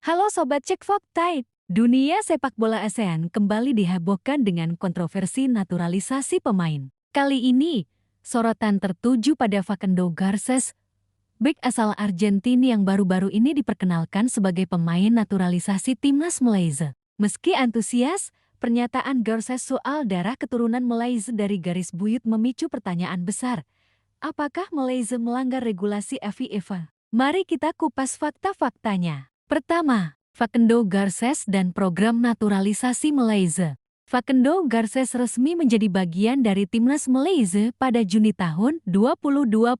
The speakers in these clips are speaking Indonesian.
Halo Sobat Cek Fakta. Dunia sepak bola ASEAN kembali dihebohkan dengan kontroversi naturalisasi pemain. Kali ini, sorotan tertuju pada Facundo Garces, bek asal Argentina yang baru-baru ini diperkenalkan sebagai pemain naturalisasi timnas Malaysia. Meski antusias, pernyataan Garces soal darah keturunan Malaysia dari garis buyut memicu pertanyaan besar. Apakah Malaysia melanggar regulasi FIFA? Mari kita kupas fakta-faktanya. Pertama, Facundo Garces dan program naturalisasi Malaysia. Facundo Garces resmi menjadi bagian dari timnas Malaysia pada Juni tahun 2025.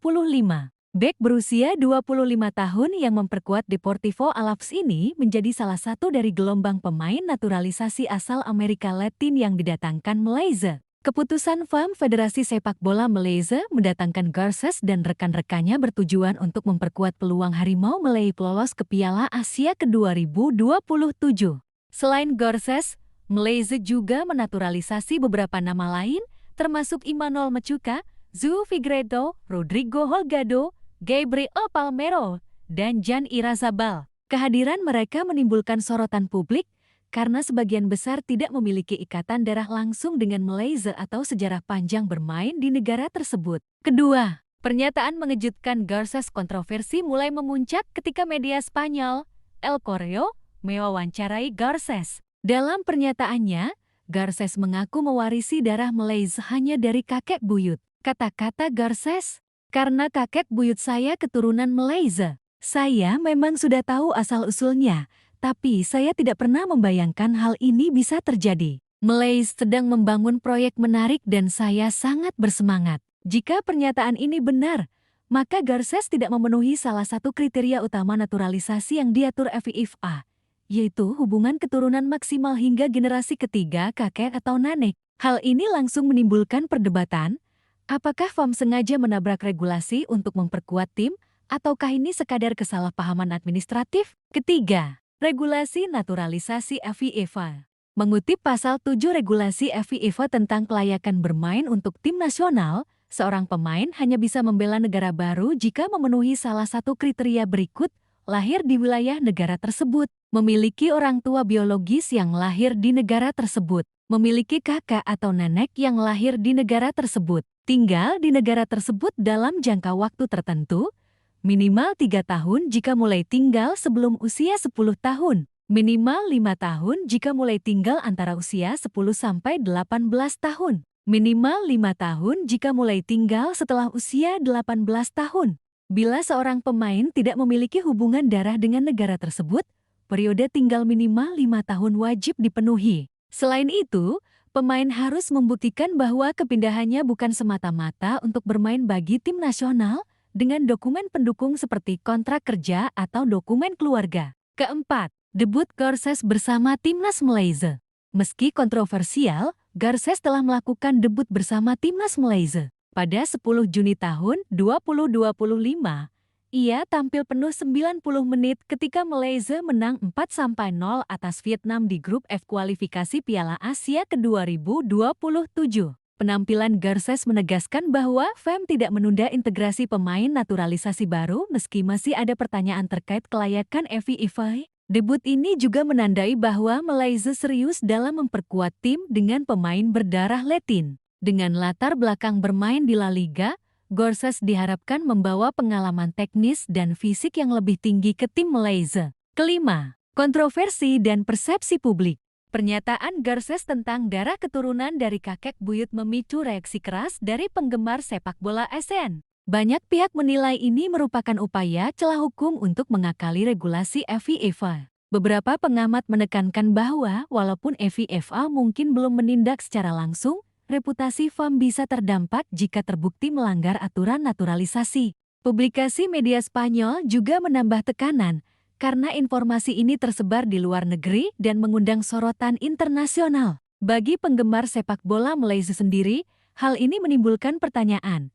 Bek berusia 25 tahun yang memperkuat Deportivo Alaves ini menjadi salah satu dari gelombang pemain naturalisasi asal Amerika Latin yang didatangkan Malaysia. Keputusan FAM Federasi Sepak Bola Malaysia mendatangkan Garces dan rekan-rekannya bertujuan untuk memperkuat peluang Harimau Malay lolos ke Piala Asia ke-2027. Selain Garces, Malaysia juga menaturalisasi beberapa nama lain, termasuk Imanol Mecuka, Zu Figueiredo, Rodrigo Holgado, Gabriel Palmeiro, dan Jan Irazabal. Kehadiran mereka menimbulkan sorotan publik, karena sebagian besar tidak memiliki ikatan darah langsung dengan Malaysia atau sejarah panjang bermain di negara tersebut. Kedua, pernyataan mengejutkan Garces kontroversi mulai memuncak ketika media Spanyol, El Correo, mewawancarai Garces. Dalam pernyataannya, Garces mengaku mewarisi darah Malaysia hanya dari kakek buyut. Kata-kata Garces, "Karena kakek buyut saya keturunan Malaysia, saya memang sudah tahu asal-usulnya. Tapi saya tidak pernah membayangkan hal ini bisa terjadi. Malaysia sedang membangun proyek menarik dan saya sangat bersemangat." Jika pernyataan ini benar, maka Garces tidak memenuhi salah satu kriteria utama naturalisasi yang diatur FIFA, yaitu hubungan keturunan maksimal hingga generasi ketiga kakek atau nenek. Hal ini langsung menimbulkan perdebatan, apakah FAM sengaja menabrak regulasi untuk memperkuat tim, ataukah ini sekadar kesalahpahaman administratif? Ketiga, regulasi naturalisasi FIFA. Mengutip pasal 7 regulasi FIFA tentang kelayakan bermain untuk tim nasional, seorang pemain hanya bisa membela negara baru jika memenuhi salah satu kriteria berikut: lahir di wilayah negara tersebut, memiliki orang tua biologis yang lahir di negara tersebut, memiliki kakak atau nenek yang lahir di negara tersebut, tinggal di negara tersebut dalam jangka waktu tertentu, minimal 3 tahun jika mulai tinggal sebelum usia 10 tahun, minimal 5 tahun jika mulai tinggal antara usia 10 sampai 18 tahun, minimal 5 tahun jika mulai tinggal setelah usia 18 tahun. Bila seorang pemain tidak memiliki hubungan darah dengan negara tersebut, periode tinggal minimal 5 tahun wajib dipenuhi. Selain itu, pemain harus membuktikan bahwa kepindahannya bukan semata-mata untuk bermain bagi tim nasional, dengan dokumen pendukung seperti kontrak kerja atau dokumen keluarga. Keempat, debut Garces bersama timnas Malaysia. Meski kontroversial, Garces telah melakukan debut bersama timnas Malaysia. Pada 10 Juni tahun 2025, ia tampil penuh 90 menit ketika Malaysia menang 4-0 atas Vietnam di grup F kualifikasi Piala Asia ke-2027. Penampilan Garces menegaskan bahwa FAM tidak menunda integrasi pemain naturalisasi baru meski masih ada pertanyaan terkait kelayakan FIFA. Debut ini juga menandai bahwa Malaysia serius dalam memperkuat tim dengan pemain berdarah Latin. Dengan latar belakang bermain di La Liga, Garces diharapkan membawa pengalaman teknis dan fisik yang lebih tinggi ke tim Malaysia. Kelima, kontroversi dan persepsi publik. Pernyataan Garces tentang darah keturunan dari kakek buyut memicu reaksi keras dari penggemar sepak bola ASEAN. Banyak pihak menilai ini merupakan upaya celah hukum untuk mengakali regulasi FIFA. Beberapa pengamat menekankan bahwa walaupun FIFA mungkin belum menindak secara langsung, reputasi FAM bisa terdampak jika terbukti melanggar aturan naturalisasi. Publikasi media Spanyol juga menambah tekanan, karena informasi ini tersebar di luar negeri dan mengundang sorotan internasional. Bagi penggemar sepak bola Malaysia sendiri, hal ini menimbulkan pertanyaan.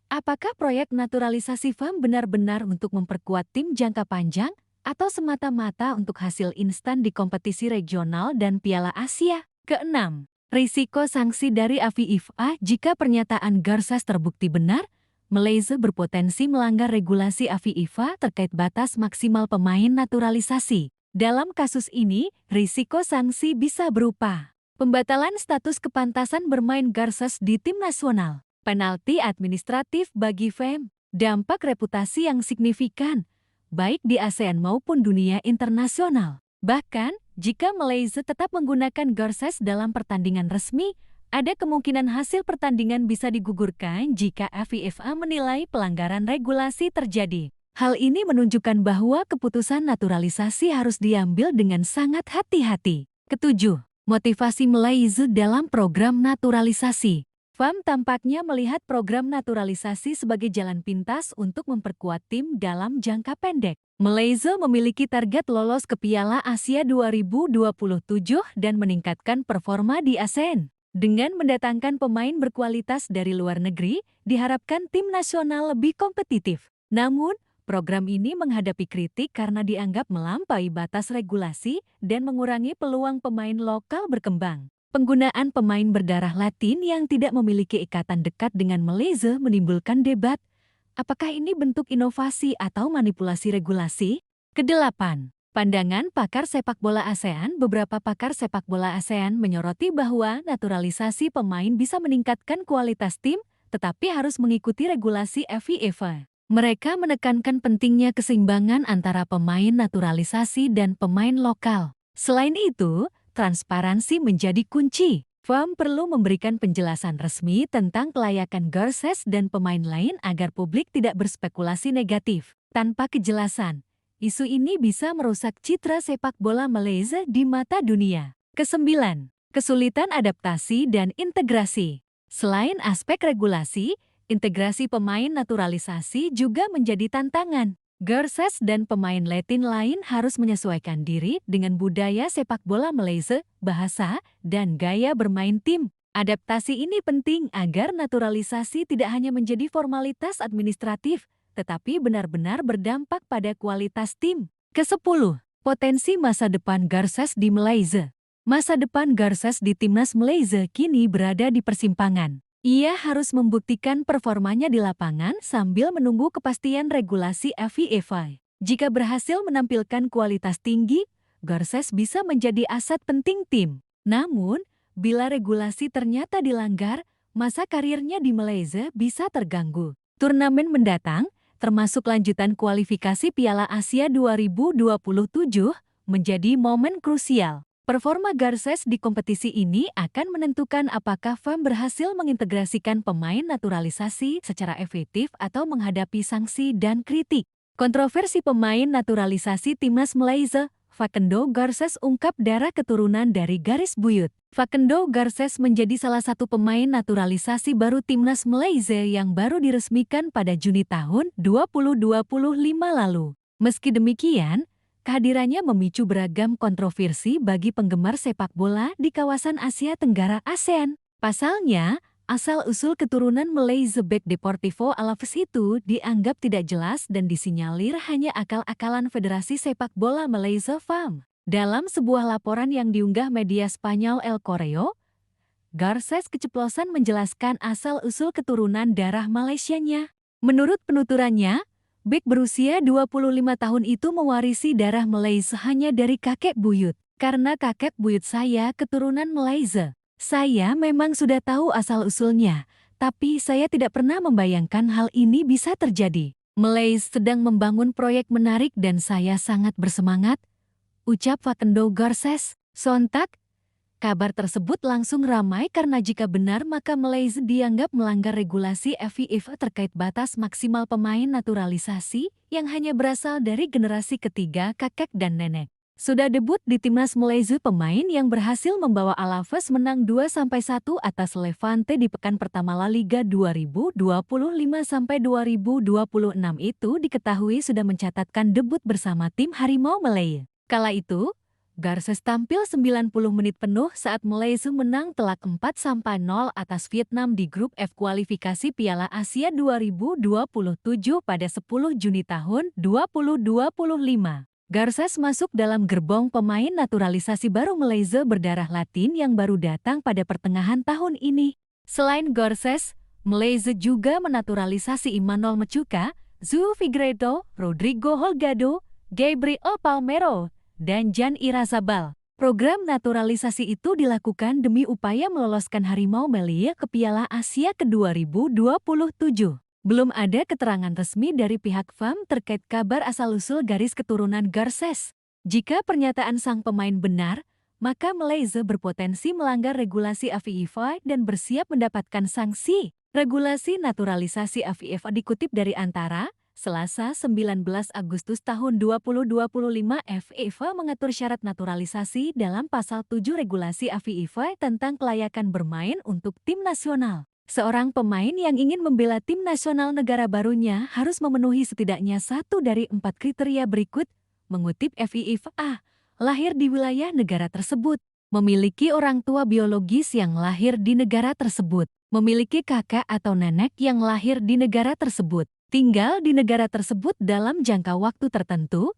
Apakah proyek naturalisasi FAM benar-benar untuk memperkuat tim jangka panjang, atau semata-mata untuk hasil instan di kompetisi regional dan Piala Asia? Keenam, risiko sanksi dari FIFA jika pernyataan Garces terbukti benar. Malaysia berpotensi melanggar regulasi FIFA terkait batas maksimal pemain naturalisasi. Dalam kasus ini, risiko sanksi bisa berupa pembatalan status kepantasan bermain Garces di tim nasional, penalti administratif bagi FEM, dampak reputasi yang signifikan, baik di ASEAN maupun dunia internasional. Bahkan, jika Malaysia tetap menggunakan Garces dalam pertandingan resmi, ada kemungkinan hasil pertandingan bisa digugurkan jika FIFA menilai pelanggaran regulasi terjadi. Hal ini menunjukkan bahwa keputusan naturalisasi harus diambil dengan sangat hati-hati. Ketujuh, motivasi Malaysia dalam program naturalisasi. FAM tampaknya melihat program naturalisasi sebagai jalan pintas untuk memperkuat tim dalam jangka pendek. Malaysia memiliki target lolos ke Piala Asia 2027 dan meningkatkan performa di ASEAN. Dengan mendatangkan pemain berkualitas dari luar negeri, diharapkan tim nasional lebih kompetitif. Namun, program ini menghadapi kritik karena dianggap melampaui batas regulasi dan mengurangi peluang pemain lokal berkembang. Penggunaan pemain berdarah Latin yang tidak memiliki ikatan dekat dengan Malaysia menimbulkan debat. Apakah ini bentuk inovasi atau manipulasi regulasi? Kedelapan, pandangan pakar sepak bola ASEAN. Beberapa pakar sepak bola ASEAN menyoroti bahwa naturalisasi pemain bisa meningkatkan kualitas tim, tetapi harus mengikuti regulasi FIFA. Mereka menekankan pentingnya keseimbangan antara pemain naturalisasi dan pemain lokal. Selain itu, transparansi menjadi kunci. FAM perlu memberikan penjelasan resmi tentang kelayakan Garces dan pemain lain agar publik tidak berspekulasi negatif. Tanpa kejelasan, isu ini bisa merusak citra sepak bola Malaysia di mata dunia. Kesembilan, kesulitan adaptasi dan integrasi. Selain aspek regulasi, integrasi pemain naturalisasi juga menjadi tantangan. Garces dan pemain Latin lain harus menyesuaikan diri dengan budaya sepak bola Malaysia, bahasa, dan gaya bermain tim. Adaptasi ini penting agar naturalisasi tidak hanya menjadi formalitas administratif, tetapi benar-benar berdampak pada kualitas tim. Kesepuluh, potensi masa depan Garces di Malaysia. Masa depan Garces di timnas Malaysia kini berada di persimpangan. Ia harus membuktikan performanya di lapangan sambil menunggu kepastian regulasi FIFA. Jika berhasil menampilkan kualitas tinggi, Garces bisa menjadi aset penting tim. Namun, bila regulasi ternyata dilanggar, masa karirnya di Malaysia bisa terganggu. Turnamen mendatang, termasuk lanjutan kualifikasi Piala Asia 2027, menjadi momen krusial. Performa Garces di kompetisi ini akan menentukan apakah FAM berhasil mengintegrasikan pemain naturalisasi secara efektif atau menghadapi sanksi dan kritik. Kontroversi pemain naturalisasi timnas Malaysia, Facundo Garces ungkap darah keturunan dari garis buyut. Facundo Garces menjadi salah satu pemain naturalisasi baru timnas Malaysia yang baru diresmikan pada Juni tahun 2025 lalu. Meski demikian, kehadirannya memicu beragam kontroversi bagi penggemar sepak bola di kawasan Asia Tenggara ASEAN. Pasalnya, asal-usul keturunan Malaysia bek Deportivo Alaves itu dianggap tidak jelas dan disinyalir hanya akal-akalan Federasi Sepak Bola Malaysia FAM. Dalam sebuah laporan yang diunggah media Spanyol El Correo, Garces keceplosan menjelaskan asal-usul keturunan darah Malaysianya. Menurut penuturannya, bek berusia 25 tahun itu mewarisi darah Malaysia hanya dari kakek buyut. Karena kakek buyut saya keturunan Malaysia. Saya memang sudah tahu asal-usulnya, tapi saya tidak pernah membayangkan hal ini bisa terjadi. Malaysia sedang membangun proyek menarik dan saya sangat bersemangat, ucap Facundo Garces. Sontak, kabar tersebut langsung ramai karena jika benar maka Malaysia dianggap melanggar regulasi FIFA terkait batas maksimal pemain naturalisasi yang hanya berasal dari generasi ketiga kakek dan nenek. Sudah debut di timnas Malaysia, pemain yang berhasil membawa Alaves menang 2-1 atas Levante di pekan pertama La Liga 2025-2026 itu diketahui sudah mencatatkan debut bersama tim Harimau Malaya. Kala itu, Garces tampil 90 menit penuh saat Malaysia menang telak 4-0 atas Vietnam di grup F kualifikasi Piala Asia 2027 pada 10 Juni tahun 2025. Garces masuk dalam gerbong pemain naturalisasi baru Malaysia berdarah Latin yang baru datang pada pertengahan tahun ini. Selain Garces, Malaysia juga menaturalisasi Imanol Mecuka, Zu Figueiredo, Rodrigo Holgado, Gabriel Palmeiro, dan Jan Irazabal. Program naturalisasi itu dilakukan demi upaya meloloskan Harimau Melia ke Piala Asia ke-2027. Belum ada keterangan resmi dari pihak FAM terkait kabar asal-usul garis keturunan Garces. Jika pernyataan sang pemain benar, maka Malaysia berpotensi melanggar regulasi AFIFA dan bersiap mendapatkan sanksi. Regulasi naturalisasi AFIFA dikutip dari Antara, Selasa 19 Agustus tahun 2025 FIFA mengatur syarat naturalisasi dalam pasal 7 regulasi AFIFA tentang kelayakan bermain untuk tim nasional. Seorang pemain yang ingin membela tim nasional negara barunya harus memenuhi setidaknya satu dari 4 kriteria berikut, mengutip FIFA. Lahir di wilayah negara tersebut, memiliki orang tua biologis yang lahir di negara tersebut, memiliki kakak atau nenek yang lahir di negara tersebut, tinggal di negara tersebut dalam jangka waktu tertentu,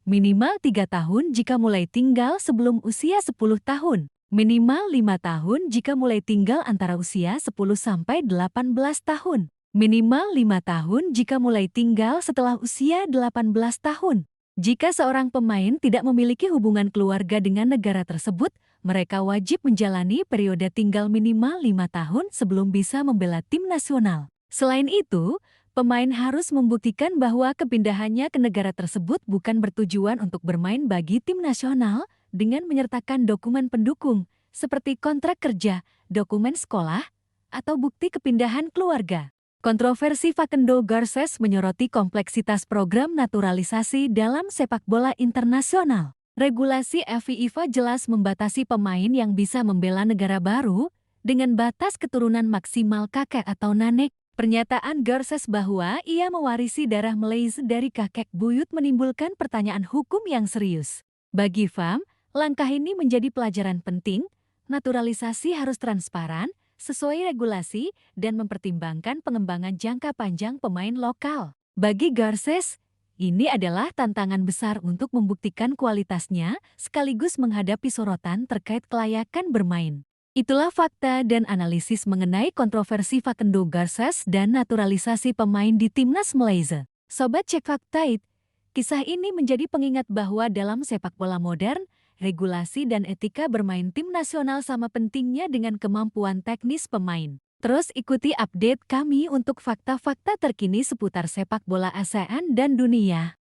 minimal 3 tahun jika mulai tinggal sebelum usia 10 tahun, minimal 5 tahun jika mulai tinggal antara usia 10 sampai 18 tahun, minimal 5 tahun jika mulai tinggal setelah usia 18 tahun. Jika seorang pemain tidak memiliki hubungan keluarga dengan negara tersebut, mereka wajib menjalani periode tinggal minimal 5 tahun sebelum bisa membela tim nasional. Selain itu, pemain harus membuktikan bahwa kepindahannya ke negara tersebut bukan bertujuan untuk bermain bagi tim nasional dengan menyertakan dokumen pendukung seperti kontrak kerja, dokumen sekolah, atau bukti kepindahan keluarga. Kontroversi Facundo Garces menyoroti kompleksitas program naturalisasi dalam sepak bola internasional. Regulasi FIFA jelas membatasi pemain yang bisa membela negara baru dengan batas keturunan maksimal kakek atau nenek. Pernyataan Garces bahwa ia mewarisi darah Malaysia dari kakek buyut menimbulkan pertanyaan hukum yang serius. Bagi FAM, langkah ini menjadi pelajaran penting. Naturalisasi harus transparan, sesuai regulasi, dan mempertimbangkan pengembangan jangka panjang pemain lokal. Bagi Garces, ini adalah tantangan besar untuk membuktikan kualitasnya sekaligus menghadapi sorotan terkait kelayakan bermain. Itulah fakta dan analisis mengenai kontroversi Facundo Garces dan naturalisasi pemain di Timnas Malaysia. Sobat Cek Faktaid, kisah ini menjadi pengingat bahwa dalam sepak bola modern, regulasi dan etika bermain tim nasional sama pentingnya dengan kemampuan teknis pemain. Terus ikuti update kami untuk fakta-fakta terkini seputar sepak bola ASEAN dan dunia.